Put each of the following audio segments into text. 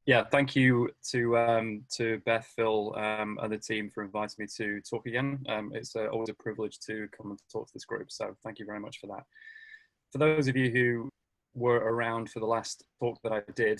Yeah, thank you to Beth, Phil, and the team for inviting me to talk again. It's always a privilege to come and talk to this group, so thank you very much for that. For those of you who were around for the last talk that I did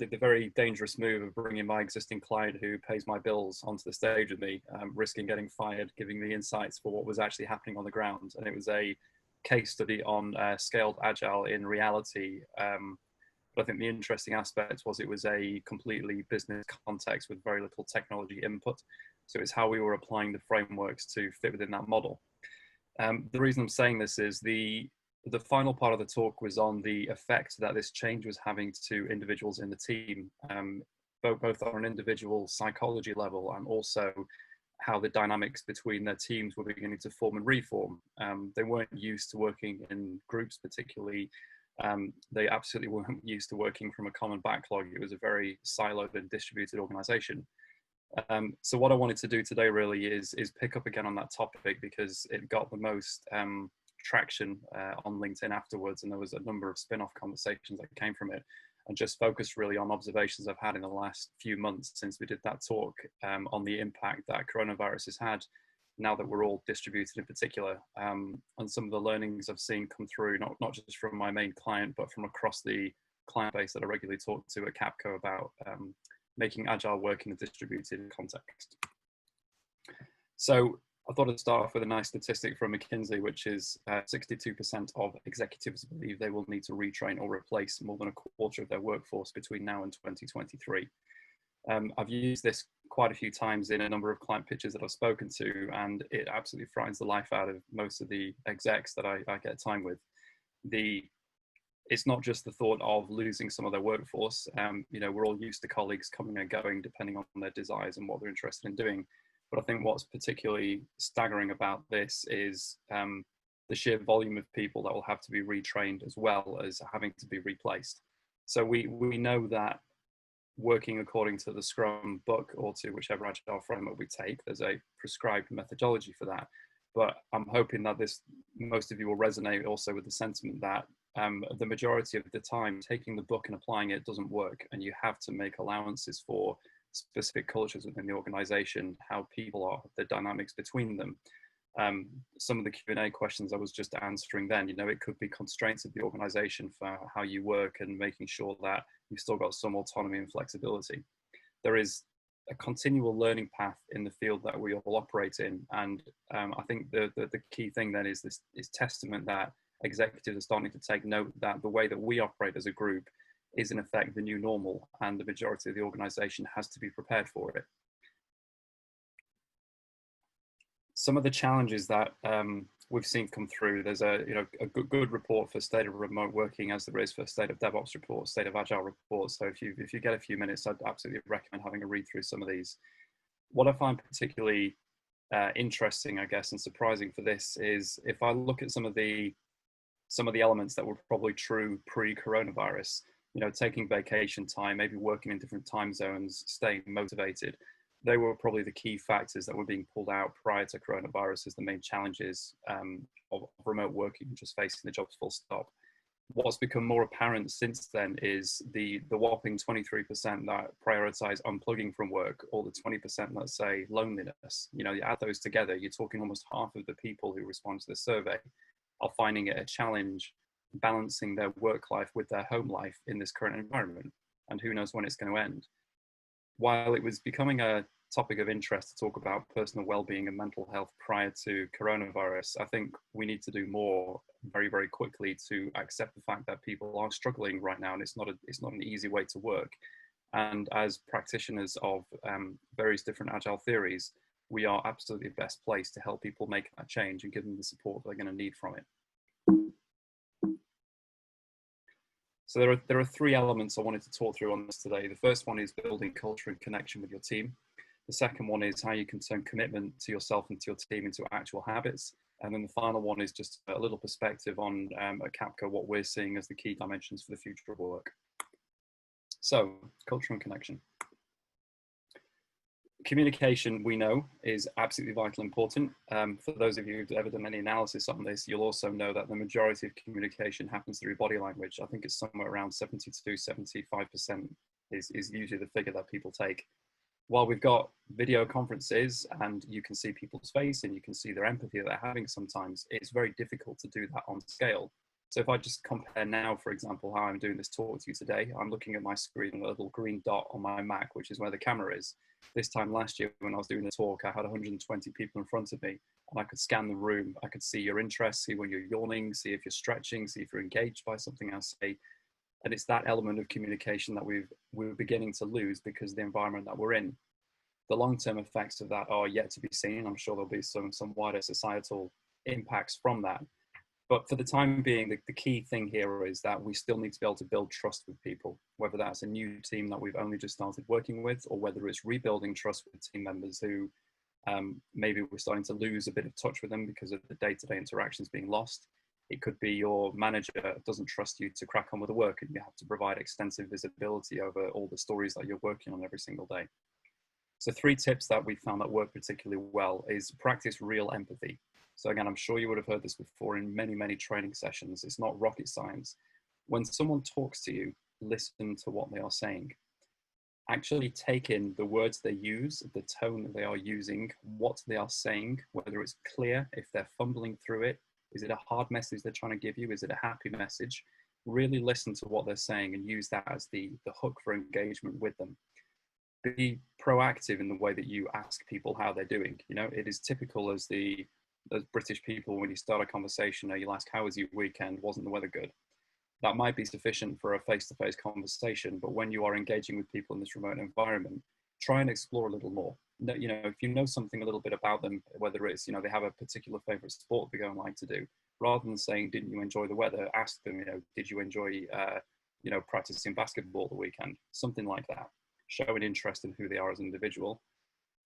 the very dangerous move of bringing my existing client who pays my bills onto the stage with me, risking getting fired, giving me insights for what was actually happening on the ground. And it was a case study on scaled agile in reality. But I think the interesting aspect was it was a completely business context with very little technology input. So it's how we were applying the frameworks to fit within that model. The reason I'm saying this is the final part of the talk was on the effect that this change was having to individuals in the team, both on an individual psychology level and also how the dynamics between their teams were beginning to form and reform. They weren't used to working in groups particularly. They absolutely weren't used to working from a common backlog. It was a very siloed and distributed organization. So what I wanted to do today really is pick up again on that topic because it got the most traction on LinkedIn afterwards, and there was a number of spin-off conversations that came from it, and just focus really on observations I've had in the last few months since we did that talk on the impact that coronavirus has had now that we're all distributed in particular, and some of the learnings I've seen come through, not just from my main client, but from across the client base that I regularly talk to at Capco about making agile work in a distributed context. So I thought I'd start off with a nice statistic from McKinsey, which is 62% of executives believe they will need to retrain or replace more than a quarter of their workforce between now and 2023. I've used this quite a few times in a number of client pitches that I've spoken to, and it absolutely frightens the life out of most of the execs that I get time with. It's not just the thought of losing some of their workforce. We're all used to colleagues coming and going depending on their desires and what they're interested in doing. But I think what's particularly staggering about this is the sheer volume of people that will have to be retrained as well as having to be replaced. So we know that working according to the Scrum book or to whichever agile framework we take, there's a prescribed methodology for that. But I'm hoping that most of you will resonate also with the sentiment that the majority of the time, taking the book and applying it doesn't work, and you have to make allowances for specific cultures within the organization, how people are, the dynamics between them. Some of the Q&A questions I was just answering then, it could be constraints of the organization for how you work and making sure that you've still got some autonomy and flexibility. There is a continual learning path in the field that we all operate in. And I think the key thing then is testament that executives are starting to take note that the way that we operate as a group is in effect the new normal, and the majority of the organization has to be prepared for it. Some of the challenges that we've seen come through, there's a good report for state of remote working as there is for state of DevOps reports, state of agile reports. So if you get a few minutes, I'd absolutely recommend having a read through some of these. What I find particularly interesting, I guess, and surprising for this is if I look at some of the elements that were probably true pre-coronavirus, taking vacation time, maybe working in different time zones, staying motivated. They were probably the key factors that were being pulled out prior to coronavirus as the main challenges of remote working, just facing the jobs full stop. What's become more apparent since then is the whopping 23% that prioritize unplugging from work, or the 20% that say loneliness. You add those together, you're talking almost half of the people who respond to the survey are finding it a challenge balancing their work life with their home life in this current environment, and who knows when it's going to end. While it was becoming a topic of interest to talk about personal well-being and mental health prior to coronavirus, I think we need to do more very, very quickly to accept the fact that people are struggling right now, and it's not an easy way to work. And as practitioners of various different agile theories, we are absolutely best placed to help people make that change and give them the support they're going to need from it. So there are three elements I wanted to talk through on this today. The first one is building culture and connection with your team. The second one is how you can turn commitment to yourself and to your team into actual habits. And then the final one is just a little perspective on at Capco, what we're seeing as the key dimensions for the future of work. So culture and connection. Communication, we know, is absolutely vital and important. For those of you who've ever done any analysis on this, you'll also know that the majority of communication happens through body language. I think it's somewhere around 72, 75% is usually the figure that people take. While we've got video conferences and you can see people's face and you can see their empathy that they're having sometimes, it's very difficult to do that on scale. So if I just compare now, for example, how I'm doing this talk to you today, I'm looking at my screen and a little green dot on my Mac, which is where the camera is. This time last year when I was doing the talk, I had 120 people in front of me and I could scan the room. I could see your interest, see when you're yawning, see if you're stretching, see if you're engaged by something I say. And it's that element of communication that we're beginning to lose because of the environment that we're in. The long-term effects of that are yet to be seen. I'm sure there'll be some wider societal impacts from that. But for the time being, the key thing here is that we still need to be able to build trust with people, whether that's a new team that we've only just started working with, or whether it's rebuilding trust with team members who maybe we're starting to lose a bit of touch with them because of the day-to-day interactions being lost. It could be your manager doesn't trust you to crack on with the work and you have to provide extensive visibility over all the stories that you're working on every single day. So 3 tips that we found that work particularly well is practice real empathy. So again, I'm sure you would have heard this before in many, many training sessions. It's not rocket science. When someone talks to you, listen to what they are saying. Actually take in the words they use, the tone that they are using, what they are saying, whether it's clear, if they're fumbling through it. Is it a hard message they're trying to give you? Is it a happy message? Really listen to what they're saying and use that as the hook for engagement with them. Be proactive in the way that you ask people how they're doing. You know, it is typical as British people, when you start a conversation, you'll ask, how was your weekend? Wasn't the weather good? That might be sufficient for a face-to-face conversation, but when you are engaging with people in this remote environment, try and explore a little more. You know, if you know something a little bit about them, whether it's, you know, they have a particular favorite sport they go and like to do, rather than saying, didn't you enjoy the weather? Ask them, you know, did you enjoy, you know, practicing basketball the weekend? Something like that. Show an interest in who they are as an individual.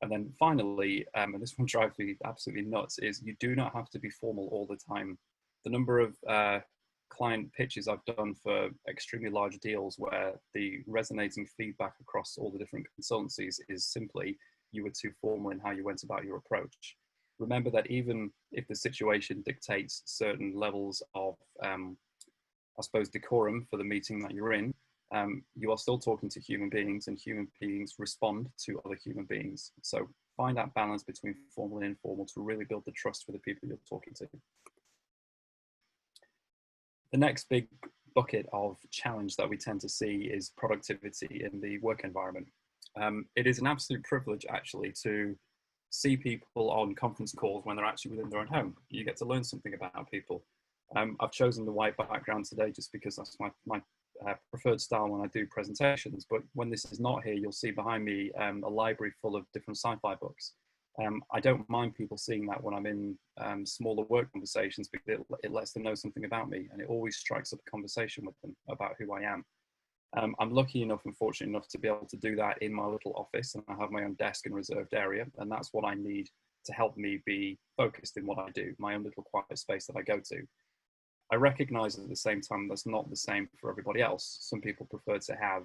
And then finally, and this one drives me absolutely nuts, is you do not have to be formal all the time. The number of client pitches I've done for extremely large deals where the resonating feedback across all the different consultancies is simply, you were too formal in how you went about your approach. Remember that even if the situation dictates certain levels of, I suppose, decorum for the meeting that you're in, you are still talking to human beings and human beings respond to other human beings. So find that balance between formal and informal to really build the trust with the people you're talking to. The next big bucket of challenge that we tend to see is productivity in the work environment. It is an absolute privilege actually to see people on conference calls when they're actually within their own home. You get to learn something about people. I've chosen the white background today just because that's my preferred style when I do presentations, but when this is not here, you'll see behind me a library full of different sci-fi books. I don't mind people seeing that when I'm in smaller work conversations because it lets them know something about me, and it always strikes up a conversation with them about who I am. I'm lucky enough and fortunate enough to be able to do that in my little office, and I have my own desk and reserved area, and that's what I need to help me be focused in what I do, my own little quiet space that I go to. I recognize at the same time that's not the same for everybody else. Some people prefer to have,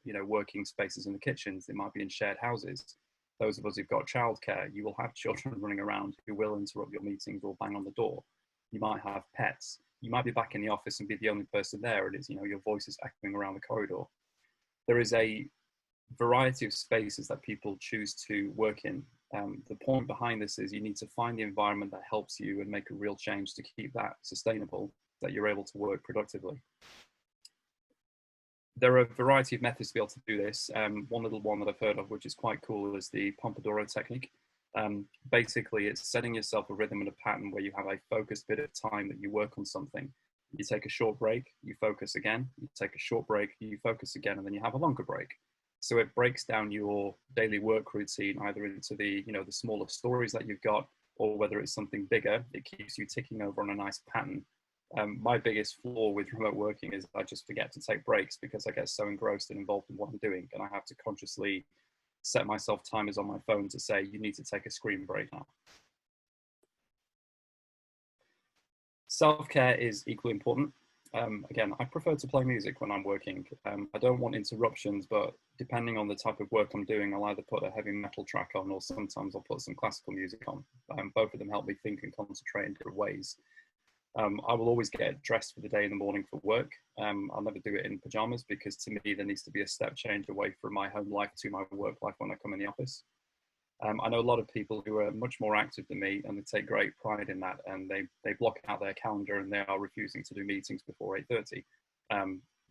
you know, working spaces in the kitchens. They might be in shared houses. Those of us who've got childcare, you will have children running around who will interrupt your meetings or bang on the door. You might have pets. You might be back in the office and be the only person there. And it's, you know, your voice is echoing around the corridor. There is a variety of spaces that people choose to work in. The point behind this is you need to find the environment that helps you and make a real change to keep that sustainable, that you're able to work productively. There are a variety of methods to be able to do this. One little one that I've heard of, which is quite cool, is the Pompadour Technique. Basically, it's setting yourself a rhythm and a pattern where you have a focused bit of time that you work on something. You take a short break, you focus again, you take a short break, you focus again, and then you have a longer break. So it breaks down your daily work routine either into the, you know, the smaller stories that you've got, or whether it's something bigger, it keeps you ticking over on a nice pattern. My biggest flaw with remote working is I just forget to take breaks because I get so engrossed and involved in what I'm doing, and I have to consciously set myself timers on my phone to say, you need to take a screen break now. Self-care is equally important. Again, I prefer to play music when I'm working. I don't want interruptions, but depending on the type of work I'm doing, I'll either put a heavy metal track on or sometimes I'll put some classical music on. Both of them help me think and concentrate in different ways. I will always get dressed for the day in the morning for work. I'll never do it in pajamas because to me, there needs to be a step change away from my home life to my work life when I come in the office. I know a lot of people who are much more active than me and they take great pride in that, and they block out their calendar and they are refusing to do meetings before 8:30.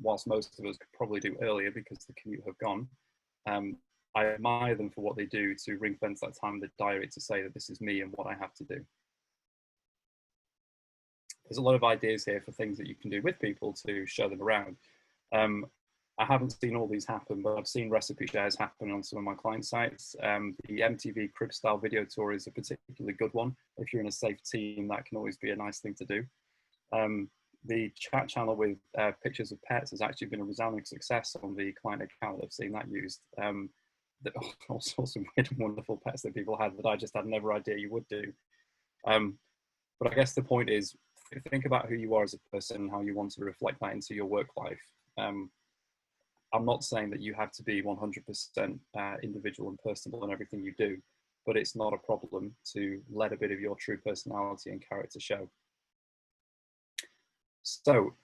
Whilst most of us could probably do earlier because the commute have gone. I admire them for what they do to ring fence that time in the diary to say that this is me and what I have to do. There's a lot of ideas here for things that you can do with people to show them around. I haven't seen all these happen, but I've seen recipe shares happen on some of my client sites. The MTV crib style video tour is a particularly good one. If you're in a safe team, that can always be a nice thing to do. The chat channel with pictures of pets has actually been a resounding success on the client account. I've seen that used. All sorts of weird and wonderful pets that people had that I just had never idea you would do. But I guess the point is, think about who you are as a person and how you want to reflect that into your work life. I'm not saying that you have to be 100% individual and personal in everything you do, but it's not a problem to let a bit of your true personality and character show. So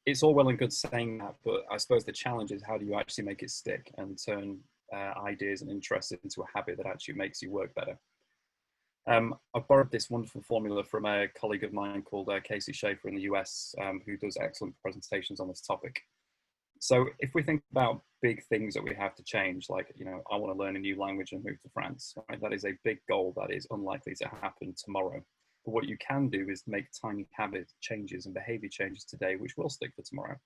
it's all well and good saying that, but I suppose the challenge is how do you actually make it stick and turn ideas and interests into a habit that actually makes you work better. I've borrowed this wonderful formula from a colleague of mine called Casey Schaefer in the US, who does excellent presentations on this topic. So if we think about big things that we have to change, like, you know, I want to learn a new language and move to France, right? That is a big goal that is unlikely to happen tomorrow. But what you can do is make tiny habit changes and behavior changes today, which will stick for tomorrow.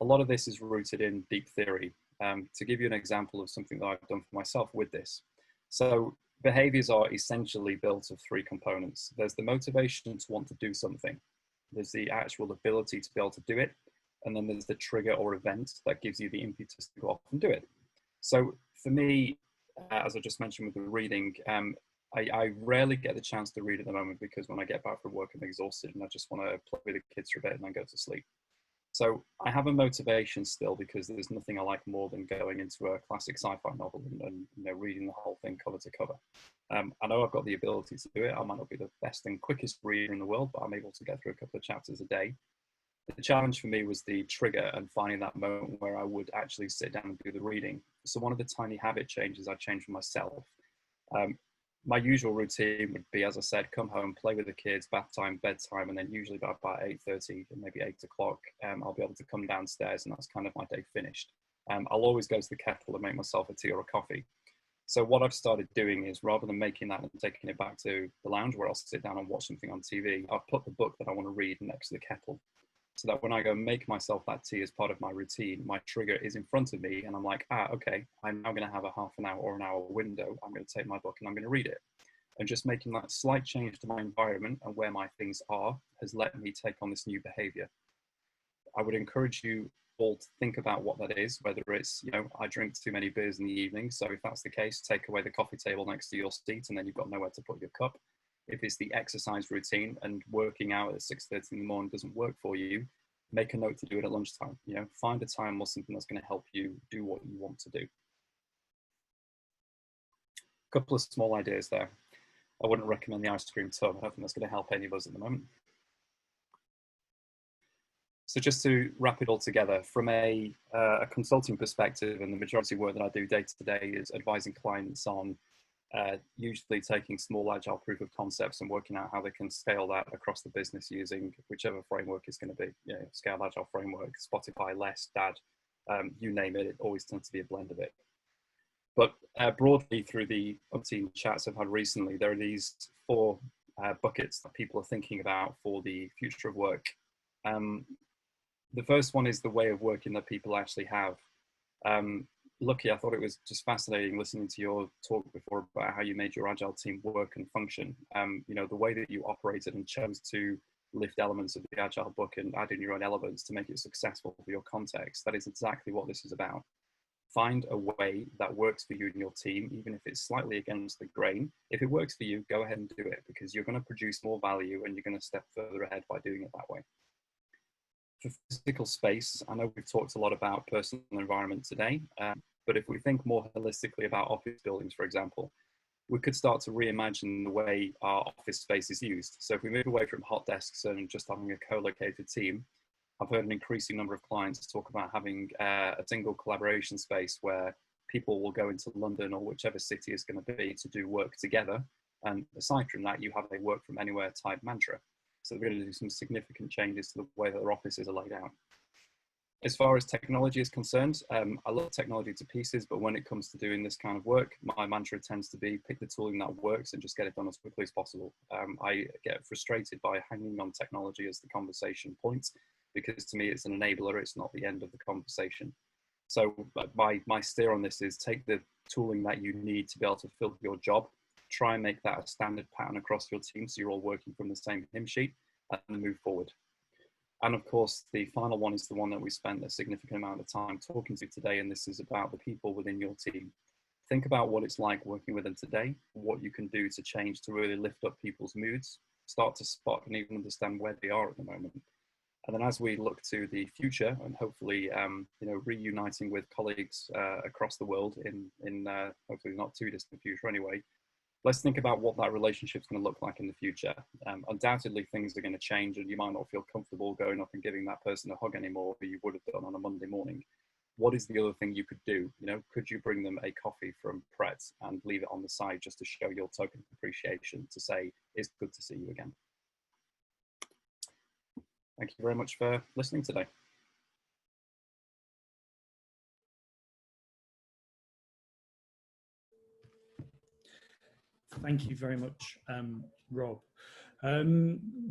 A lot of this is rooted in deep theory. To give you an example of something that I've done for myself with this. So behaviors are essentially built of three components. There's the motivation to want to do something. There's the actual ability to be able to do it. And then there's the trigger or event that gives you the impetus to go off and do it. So for me, as I just mentioned with the reading, I rarely get the chance to read at the moment because when I get back from work, I'm exhausted and I just want to play with the kids for a bit and then go to sleep. So I have a motivation still because there's nothing I like more than going into a classic sci-fi novel and you know, reading the whole thing cover to cover. I know I've got the ability to do it. I might not be the best and quickest reader in the world, but I'm able to get through a couple of chapters a day. The challenge for me was the trigger and finding that moment where I would actually sit down and do the reading. So one of the tiny habit changes I changed for myself. My usual routine would be, as I said, come home, play with the kids, bath time, bedtime, and then usually about 8:30 and maybe 8 o'clock, I'll be able to come downstairs and that's kind of my day finished. I'll always go to the kettle and make myself a tea or a coffee. So what I've started doing is rather than making that and taking it back to the lounge where I'll sit down and watch something on TV, I've put the book that I want to read next to the kettle. So that when I go make myself that tea as part of my routine, my trigger is in front of me and I'm like, okay, I'm now going to have a half an hour or an hour window. I'm going to take my book and I'm going to read it. And just making that slight change to my environment and where my things are has let me take on this new behavior. I would encourage you all to think about what that is, whether it's, you know, I drink too many beers in the evening. So if that's the case, take away the coffee table next to your seat and then you've got nowhere to put your cup. If it's the exercise routine and working out at 6:30 in the morning doesn't work for you, make a note to do it at lunchtime. You know, find a time or something that's going to help you do what you want to do. A couple of small ideas there. I wouldn't recommend the ice cream tub. I don't think that's going to help any of us at the moment. So just to wrap it all together, from a consulting perspective, and the majority of work that I do day to day is advising clients on usually taking small agile proof of concepts and working out how they can scale that across the business using whichever framework is going to be, you know, scale agile framework, Spotify, less, DAD, you name it, it always tends to be a blend of it. But broadly through the umpteen chats I've had recently, there are these four buckets that people are thinking about for the future of work. The first one is the way of working that people actually have. Lucky, I thought it was just fascinating listening to your talk before about how you made your agile team work and function. You know, the way that you operated and chose to lift elements of the agile book and add in your own elements to make it successful for your context. That is exactly what this is about. Find a way that works for you and your team, even if it's slightly against the grain. If it works for you, go ahead and do it because you're going to produce more value and you're going to step further ahead by doing it that way. For physical space, I know we've talked a lot about personal environment today, but if we think more holistically about office buildings, for example, we could start to reimagine the way our office space is used. So if we move away from hot desks and just having a co-located team, I've heard an increasing number of clients talk about having a single collaboration space where people will go into London or whichever city is going to be to do work together. And aside from that, you have a work from anywhere type mantra. So we're going to do some significant changes to the way that our offices are laid out. As far as technology is concerned, I love technology to pieces, but when it comes to doing this kind of work, my mantra tends to be pick the tooling that works and just get it done as quickly as possible. I get frustrated by hanging on technology as the conversation point, because to me it's an enabler, it's not the end of the conversation. So my steer on this is take the tooling that you need to be able to fill your job, try and make that a standard pattern across your team so you're all working from the same hymn sheet, and then move forward. And of course, the final one is the one that we spent a significant amount of time talking to today, and this is about the people within your team. Think about what it's like working with them today, what you can do to change to really lift up people's moods, start to spot and even understand where they are at the moment. And then as we look to the future and hopefully, reuniting with colleagues across the world in hopefully not too distant future anyway, let's think about what that relationship is going to look like in the future. Undoubtedly, things are going to change and you might not feel comfortable going up and giving that person a hug anymore that you would have done on a Monday morning. What is the other thing you could do? Could you bring them a coffee from Pret and leave it on the side just to show your token of appreciation to say, it's good to see you again. Thank you very much for listening today. Thank you very much, Rob.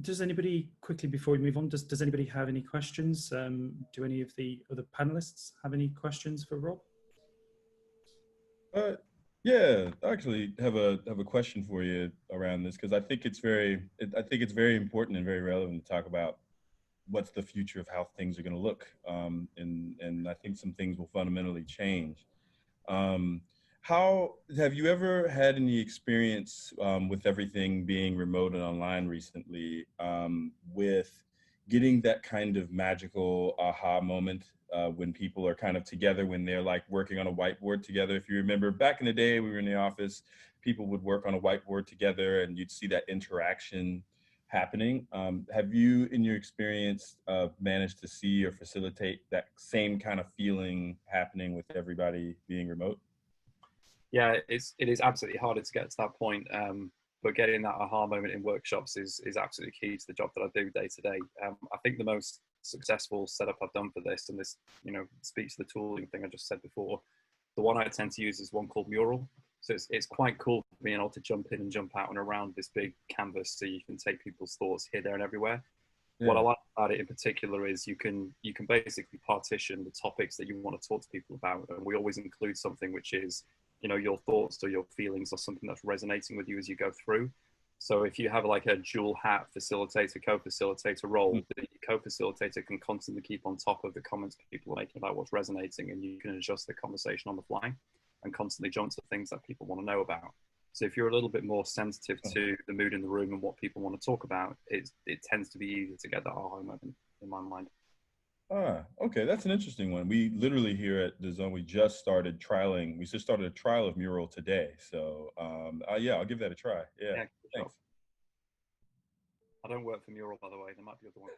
Does anybody, quickly before we move on, does anybody have any questions? Do any of the other panelists have any questions for Rob? Yeah, I actually have a question for you around this, because I think it's very important and very relevant to talk about what's the future of how things are going to look, and I think some things will fundamentally change. How have you ever had any experience with everything being remote and online recently, with getting that kind of magical aha moment when people are kind of together, when they're like working on a whiteboard together? If you remember back in the day, we were in the office, people would work on a whiteboard together and you'd see that interaction happening. Have you, in your experience, managed to see or facilitate that same kind of feeling happening with everybody being remote? Yeah, it is absolutely harder to get to that point, but getting that aha moment in workshops is absolutely key to the job that I do day to day. I think the most successful setup I've done for this, and this speaks to the tooling thing I just said before, the one I tend to use is one called Mural. So it's quite cool being able to jump in and jump out and around this big canvas so you can take people's thoughts here, there, and everywhere. Yeah. What I like about it in particular is you can basically partition the topics that you want to talk to people about, and we always include something which is your thoughts or your feelings or something that's resonating with you as you go through. So if you have like a dual hat facilitator, co-facilitator role, the co-facilitator can constantly keep on top of the comments people are making about what's resonating, and you can adjust the conversation on the fly and constantly jump to things that people want to know about. So if you're a little bit more sensitive to the mood in the room and what people want to talk about, it tends to be easier to get that aha moment in my mind. Okay, that's an interesting one. We literally here at DAZN, we just started a trial of Mural today. So yeah, I'll give that a try. Yeah, sure. Thanks. I don't work for Mural, by the way. There might be other ones.